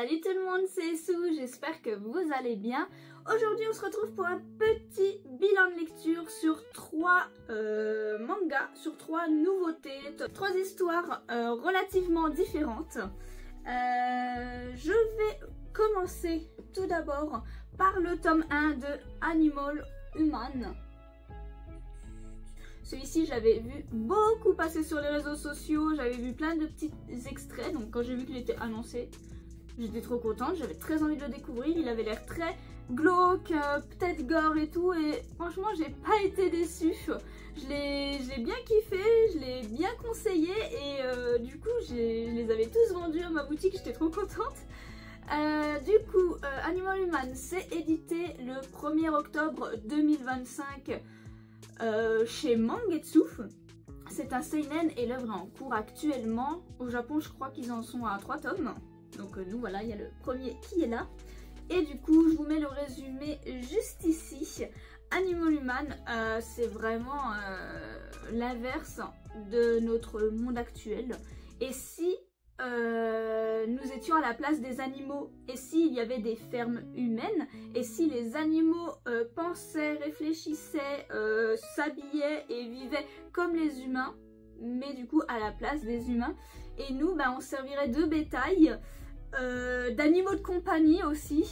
Salut tout le monde, c'est Sou, j'espère que vous allez bien. Aujourd'hui on se retrouve pour un petit bilan de lecture sur 3 mangas, sur 3 nouveautés, 3 histoires relativement différentes. Je vais commencer tout d'abord par le tome 1 de Animal Human. Celui-ci, j'avais vu beaucoup passer sur les réseaux sociaux, j'avais vu plein de petits extraits, donc quand j'ai vu qu'il était annoncé, j'étais trop contente, j'avais très envie de le découvrir, il avait l'air très glauque, peut-être gore et tout, et franchement, j'ai pas été déçue. Je l'ai bien kiffé, je l'ai bien conseillé, et du coup, je les avais tous vendus à ma boutique, j'étais trop contente. Animal Human, c'est édité le 1er octobre 2025 chez Mangetsu. C'est un seinen et l'œuvre est en cours actuellement. Au Japon, je crois qu'ils en sont à 3 tomes. Donc nous, voilà, il y a le premier qui est là. Et du coup, je vous mets le résumé juste ici. Animal Human, c'est vraiment l'inverse de notre monde actuel. Et si nous étions à la place des animaux, et s'il y avait des fermes humaines, et si les animaux pensaient, réfléchissaient, s'habillaient et vivaient comme les humains, mais du coup à la place des humains, et nous on servirait de bétail, d'animaux de compagnie aussi,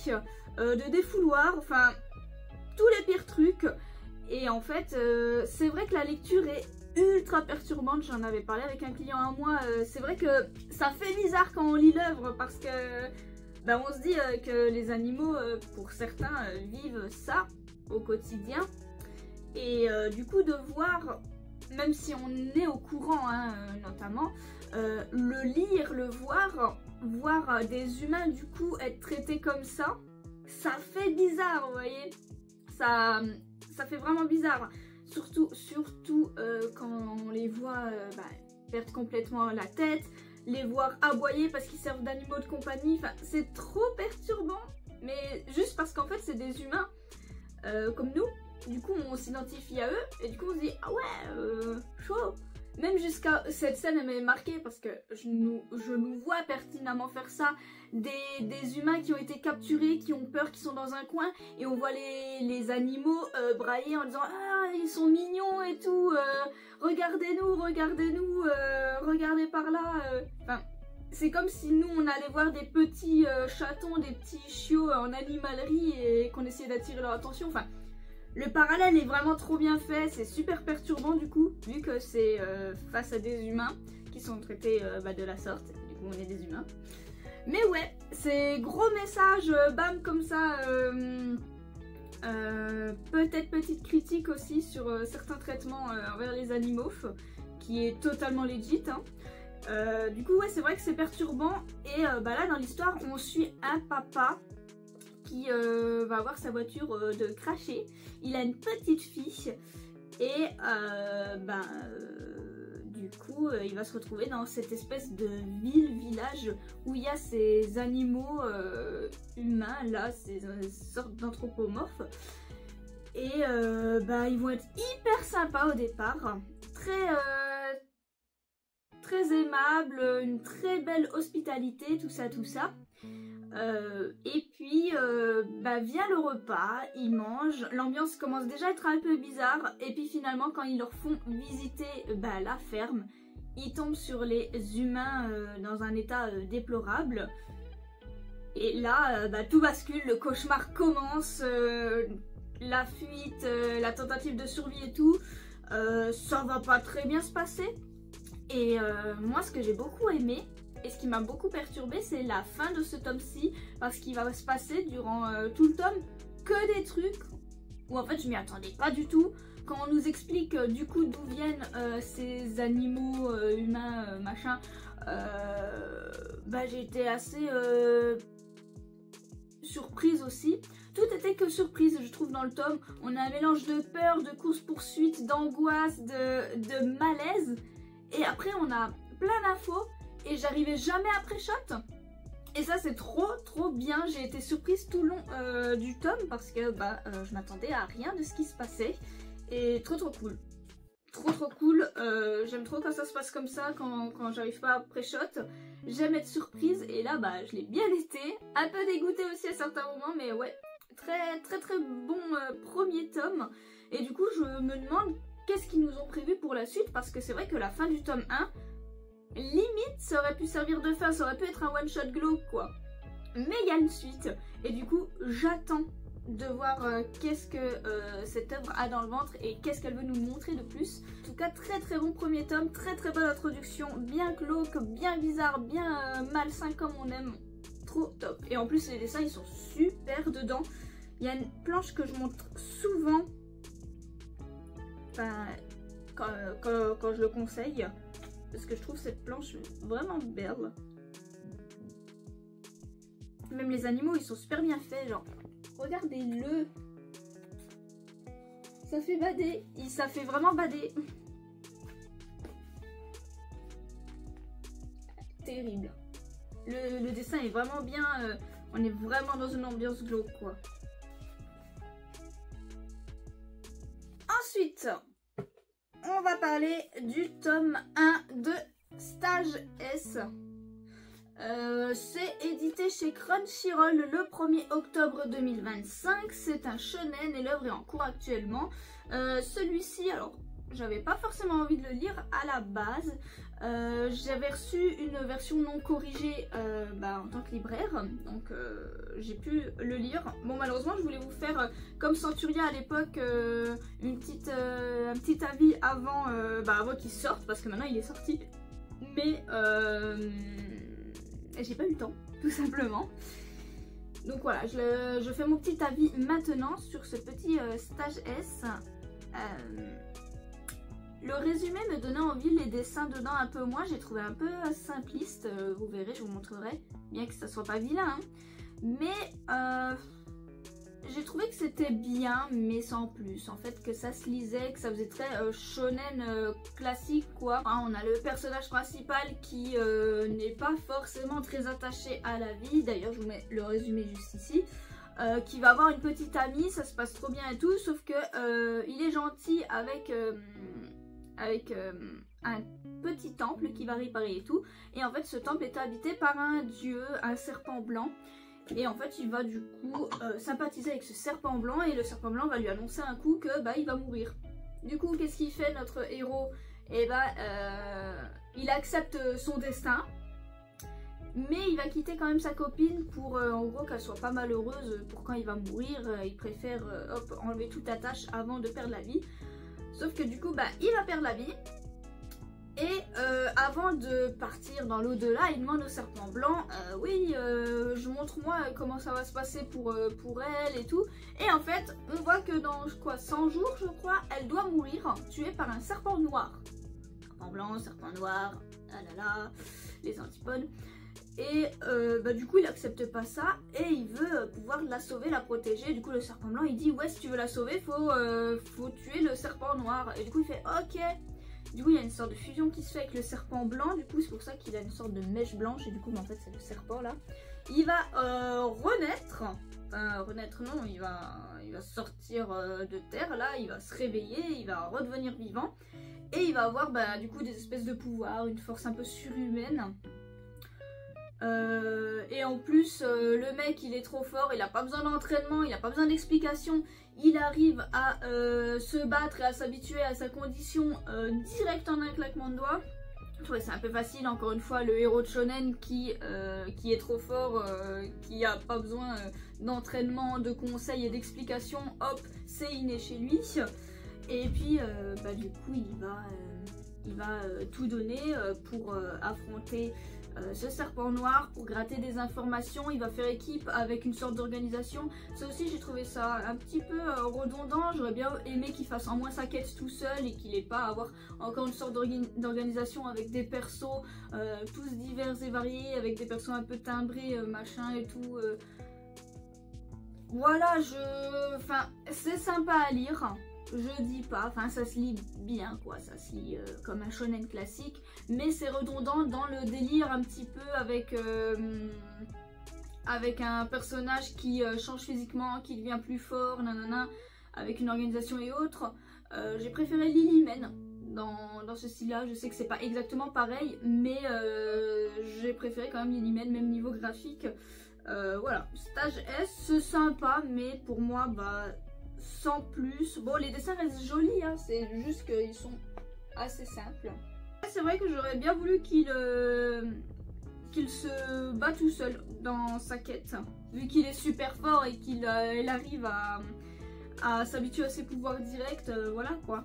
de défouloirs, enfin tous les pires trucs. Et en fait c'est vrai que la lecture est ultra perturbante, j'en avais parlé avec un client à moi, c'est vrai que ça fait bizarre quand on lit l'œuvre parce que on se dit que les animaux pour certains vivent ça au quotidien, et du coup de voir, même si on est au courant notamment, le lire, le voir des humains du coup être traités comme ça fait bizarre, vous voyez, ça fait vraiment bizarre. Surtout quand on les voit perdre complètement la tête, les voir aboyer parce qu'ils servent d'animaux de compagnie, enfin c'est trop perturbant, mais juste parce qu'en fait c'est des humains comme nous, du coup on s'identifie à eux et du coup on se dit ah ouais, chaud. Même jusqu'à cette scène elle m'avait marquée parce que je nous vois pertinemment faire ça, des humains qui ont été capturés, qui ont peur, qui sont dans un coin, et on voit les animaux brailler en disant ah ils sont mignons et tout, regardez-nous, regardez par là, enfin c'est comme si nous on allait voir des petits chatons, des petits chiots en animalerie et qu'on essayait d'attirer leur attention. Enfin, le parallèle est vraiment trop bien fait, c'est super perturbant du coup, vu que c'est face à des humains qui sont traités de la sorte, du coup on est des humains. Mais ouais, c'est gros message, bam comme ça, peut-être petite critique aussi sur certains traitements envers les animaux, qui est totalement legit. Du coup ouais, c'est vrai que c'est perturbant, et là dans l'histoire on suit un papa qui va avoir sa voiture de cracher. Il a une petite fille et du coup il va se retrouver dans cette espèce de village où il y a ces animaux humains là, ces sortes d'anthropomorphes, et ils vont être hyper sympas au départ, très aimables, une très belle hospitalité, tout ça. Et puis vient le repas, ils mangent, l'ambiance commence déjà à être un peu bizarre, et puis finalement quand ils leur font visiter la ferme, ils tombent sur les humains dans un état déplorable, et là tout bascule, le cauchemar commence, la fuite, la tentative de survie et tout, ça va pas très bien se passer. Et moi ce que j'ai beaucoup aimé et ce qui m'a beaucoup perturbée, c'est la fin de ce tome-ci, parce qu'il va se passer durant tout le tome que des trucs où en fait je m'y attendais pas du tout. Quand on nous explique du coup d'où viennent ces animaux humains machin, j'ai été assez surprise aussi. Tout était que surprise, je trouve, dans le tome. On a un mélange de peur, de course-poursuite, d'angoisse, de malaise, et après on a plein d'infos et j'arrivais jamais après shot, et ça c'est trop bien. J'ai été surprise tout le long du tome parce que je m'attendais à rien de ce qui se passait, et trop cool. trop cool. J'aime trop quand ça se passe comme ça, quand j'arrive pas à pré-shot. J'aime être surprise et là bah je l'ai bien été. Un peu dégoûtée aussi à certains moments, mais ouais, très bon premier tome. Et du coup je me demande qu'est-ce qu'ils nous ont prévu pour la suite, parce que c'est vrai que la fin du tome 1, limite ça aurait pu servir de fin, ça aurait pu être un one shot glauque quoi. Mais il y a une suite et du coup j'attends de voir qu'est-ce que cette œuvre a dans le ventre et qu'est-ce qu'elle veut nous montrer de plus. En tout cas très bon premier tome, très bonne introduction, bien glauque, bien bizarre, bien malsain comme on aime, trop top. Et en plus les dessins ils sont super dedans. Il y a une planche que je montre souvent, enfin quand je le conseille, parce que je trouve cette planche vraiment belle. Même les animaux ils sont super bien faits, genre regardez-le, ça fait bader, ça fait vraiment bader. Terrible. Le dessin est vraiment bien, on est vraiment dans une ambiance glauque quoi. Ensuite, on va parler du tome 1 de Stage S. C'est édité chez Crunchyroll le 1er octobre 2025. C'est un shonen et l'œuvre est en cours actuellement. Celui-ci, alors j'avais pas forcément envie de le lire à la base. J'avais reçu une version non corrigée en tant que libraire, donc j'ai pu le lire. Bon, malheureusement je voulais vous faire comme Centuria à l'époque, un petit avis avant, avant qu'il sorte, parce que maintenant il est sorti, mais j'ai pas eu le temps tout simplement. Donc voilà, je fais mon petit avis maintenant sur ce petit Stage S. Le résumé me donnait envie, les dessins dedans un peu moins, j'ai trouvé un peu simpliste, vous verrez, je vous montrerai, bien que ça soit pas vilain, hein. Mais j'ai trouvé que c'était bien, mais sans plus, en fait, que ça se lisait, que ça faisait très shonen classique quoi. Enfin, on a le personnage principal qui n'est pas forcément très attaché à la vie, d'ailleurs je vous mets le résumé juste ici. Qui va avoir une petite amie, ça se passe trop bien et tout, sauf que il est gentil avec un petit temple qui va réparer et tout. Et en fait ce temple est habité par un dieu, un serpent blanc. Et en fait il va du coup sympathiser avec ce serpent blanc, et le serpent blanc va lui annoncer un coup que il va mourir. Du coup qu'est-ce qu'il fait notre héros? Et il accepte son destin. Mais il va quitter quand même sa copine pour en gros qu'elle soit pas malheureuse pour quand il va mourir. Il préfère enlever toute attache avant de perdre la vie. Sauf que du coup il va perdre la vie. Et avant de partir dans l'au-delà, il demande au serpent blanc oui, montre-moi comment ça va se passer pour elle et tout. Et en fait on voit que dans 100 jours je crois, elle doit mourir tuée par un serpent noir. Serpent blanc, serpent noir, ah là là, les antipodes. Et du coup il accepte pas ça et il veut pouvoir la sauver, la protéger. Du coup le serpent blanc il dit ouais, si tu veux la sauver faut tuer le serpent noir. Et du coup il fait ok. Du coup il y a une sorte de fusion qui se fait avec le serpent blanc. Du coup c'est pour ça qu'il a une sorte de mèche blanche. Et du coup en fait c'est le serpent là. Il va renaître. Enfin renaître non, il va sortir de terre là. Il va se réveiller, il va redevenir vivant. Et il va avoir du coup des espèces de pouvoirs, une force un peu surhumaine. Et en plus le mec il est trop fort, il a pas besoin d'entraînement, il a pas besoin d'explication, il arrive à se battre et à s'habituer à sa condition direct en un claquement de doigts. Je trouvais c'est un peu facile, encore une fois, le héros de shonen qui est trop fort, qui a pas besoin d'entraînement, de conseils et d'explications, hop c'est inné chez lui. Et puis du coup il va tout donner pour affronter ce serpent noir, pour gratter des informations. Il va faire équipe avec une sorte d'organisation. Ça aussi j'ai trouvé ça un petit peu redondant. J'aurais bien aimé qu'il fasse en moins sa quête tout seul et qu'il n'ait pas à avoir encore une sorte d'organisation avec des persos tous divers et variés, avec des persos un peu timbrés machin et tout. Voilà, c'est sympa à lire. Je dis pas, enfin ça se lit bien quoi, ça se lit comme un shonen classique, mais c'est redondant dans le délire un petit peu avec un personnage qui change physiquement, qui devient plus fort, nanana, avec une organisation et autres. J'ai préféré Lilymen dans ce style-là. Je sais que c'est pas exactement pareil, mais j'ai préféré quand même Lilymel, même niveau graphique. Voilà, stage S, c'est sympa, mais pour moi, bah, sans plus. Bon, les dessins restent jolis, hein, c'est juste qu'ils sont assez simples. C'est vrai que j'aurais bien voulu qu'il se bat tout seul dans sa quête, vu qu'il est super fort et qu'il arrive à s'habituer à ses pouvoirs directs, voilà quoi.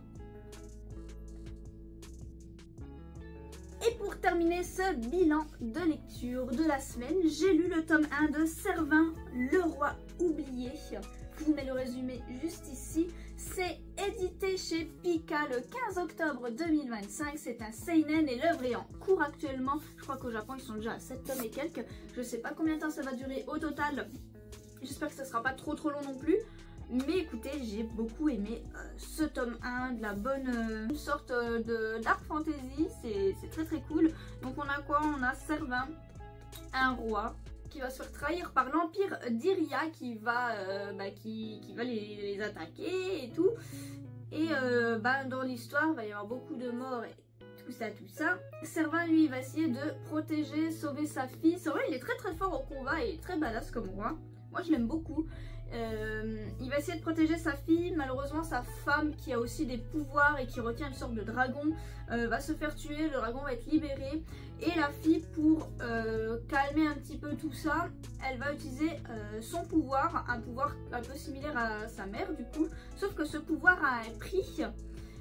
Et pour terminer ce bilan de lecture de la semaine, j'ai lu le tome 1 de Servin, le roi oublié. Je vous mets le résumé juste ici. C'est édité chez Pika le 15 octobre 2025. C'est un seinen et l'œuvre est en cours actuellement. Je crois qu'au Japon, ils sont déjà à 7 tomes et quelques. Je sais pas combien de temps ça va durer au total. J'espère que ça sera pas trop long non plus. Mais écoutez, j'ai beaucoup aimé ce tome 1, de la bonne sorte de dark fantasy, c'est très cool. Donc on a quoi? On a Servin, un roi qui va se faire trahir par l'empire d'Iria qui va les attaquer et tout. Et dans l'histoire, il va y avoir beaucoup de morts et tout ça. Servin, lui, il va essayer de protéger, sauver sa fille. C'est vrai, il est très fort au combat et très badass comme roi. Moi, je l'aime beaucoup. Il va essayer de protéger sa fille. Malheureusement, sa femme, qui a aussi des pouvoirs et qui retient une sorte de dragon, va se faire tuer. Le dragon va être libéré. Et la fille, pour calmer un petit peu tout ça, elle va utiliser son pouvoir, un pouvoir un peu similaire à sa mère du coup. Sauf que ce pouvoir a un prix.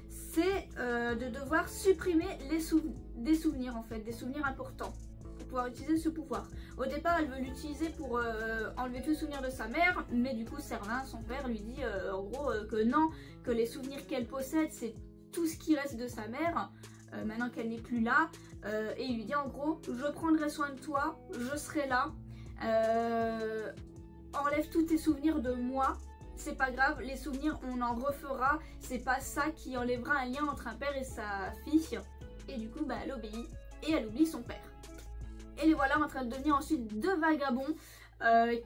C'est de devoir supprimer des souvenirs en fait, des souvenirs importants. Pouvoir utiliser ce pouvoir. Au départ, elle veut l'utiliser pour enlever tous les souvenirs de sa mère, mais du coup, Servin, son père, lui dit en gros que non, que les souvenirs qu'elle possède, c'est tout ce qui reste de sa mère, maintenant qu'elle n'est plus là. Et il lui dit en gros, je prendrai soin de toi, je serai là, enlève tous tes souvenirs de moi. C'est pas grave, les souvenirs on en refera, c'est pas ça qui enlèvera un lien entre un père et sa fille. Et du coup, elle obéit et elle oublie son père. Et les voilà en train de devenir ensuite deux vagabonds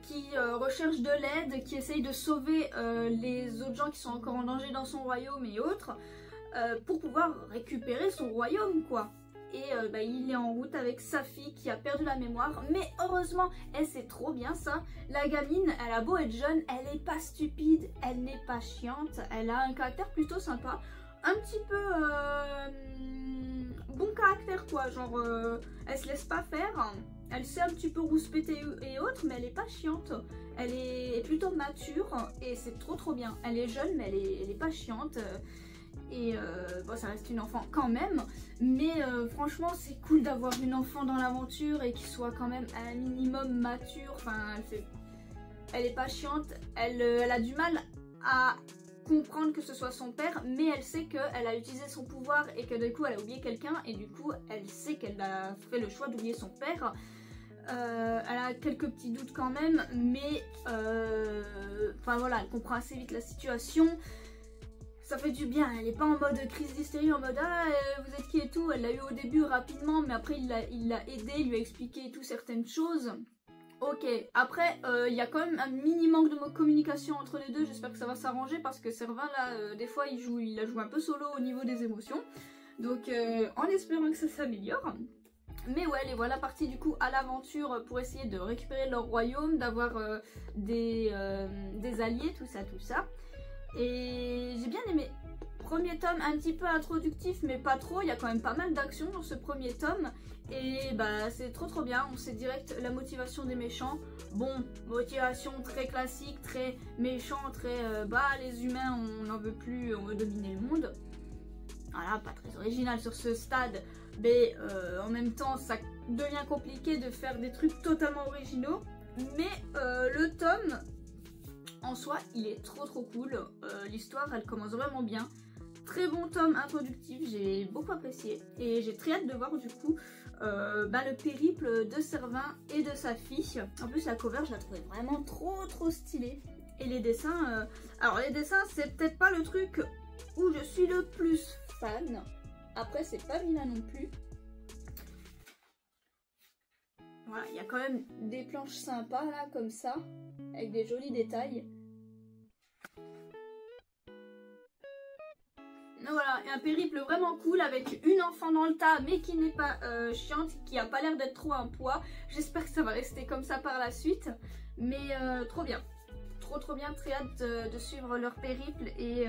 qui recherchent de l'aide, qui essayent de sauver les autres gens qui sont encore en danger dans son royaume et autres, pour pouvoir récupérer son royaume quoi. Et il est en route avec sa fille qui a perdu la mémoire, mais heureusement, elle sait trop bien ça. La gamine, elle a beau être jeune, elle n'est pas stupide, elle n'est pas chiante, elle a un caractère plutôt sympa, un petit peu bon caractère quoi, genre elle se laisse pas faire, elle sait un petit peu rouspéter et autres, mais elle est pas chiante, elle est plutôt mature et c'est trop bien. Elle est jeune mais elle est pas chiante. Et ça reste une enfant quand même, mais franchement c'est cool d'avoir une enfant dans l'aventure et qu'il soit quand même un minimum mature. Enfin, elle est pas chiante, elle a du mal à comprendre que ce soit son père, mais elle sait qu'elle a utilisé son pouvoir et que du coup elle a oublié quelqu'un, et du coup elle sait qu'elle a fait le choix d'oublier son père. Elle a quelques petits doutes quand même, mais voilà, elle comprend assez vite la situation. Ça fait du bien, elle n'est pas en mode crise d'hystérie, en mode vous êtes qui et tout. Elle l'a eu au début rapidement, mais après il l'a aidé, il lui a expliqué tout certaines choses. Ok, après il y a quand même un mini manque de communication entre les deux. J'espère que ça va s'arranger parce que Servin là, des fois il a joué un peu solo au niveau des émotions. Donc en espérant que ça s'améliore. Mais ouais, les voilà partis du coup à l'aventure pour essayer de récupérer leur royaume, d'avoir des alliés, tout ça. Et j'ai bien aimé. Premier tome un petit peu introductif mais pas trop, il y a quand même pas mal d'action dans ce premier tome. Et c'est trop bien, on sait direct la motivation des méchants. Bon, motivation très classique, très méchant, très les humains on n'en veut plus, on veut dominer le monde. Voilà, pas très original sur ce stade, mais en même temps ça devient compliqué de faire des trucs totalement originaux. Mais le tome en soi il est trop cool, l'histoire elle commence vraiment bien. Très bon tome introductif, j'ai beaucoup apprécié et j'ai très hâte de voir du coup le périple de Servin et de sa fille. En plus la cover je la trouvais vraiment trop stylée. Et les dessins, alors les dessins c'est peut-être pas le truc où je suis le plus fan. Après c'est pas vilain non plus. Voilà, il y a quand même des planches sympas là comme ça, avec des jolis détails. Voilà, et un périple vraiment cool avec une enfant dans le tas mais qui n'est pas chiante, qui a pas l'air d'être trop un poids. J'espère que ça va rester comme ça par la suite, mais trop bien. Trop bien, très hâte de suivre leur périple et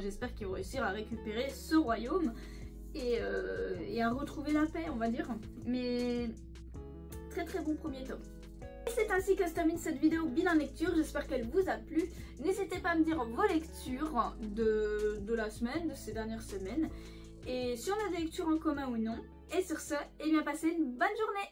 j'espère qu'ils vont réussir à récupérer ce royaume et à retrouver la paix, on va dire. Mais très bon premier tome. Et c'est ainsi que se termine cette vidéo bilan lecture, j'espère qu'elle vous a plu. N'hésitez pas à me dire vos lectures de la semaine, de ces dernières semaines, et si on a des lectures en commun ou non. Et sur ce, passez une bonne journée.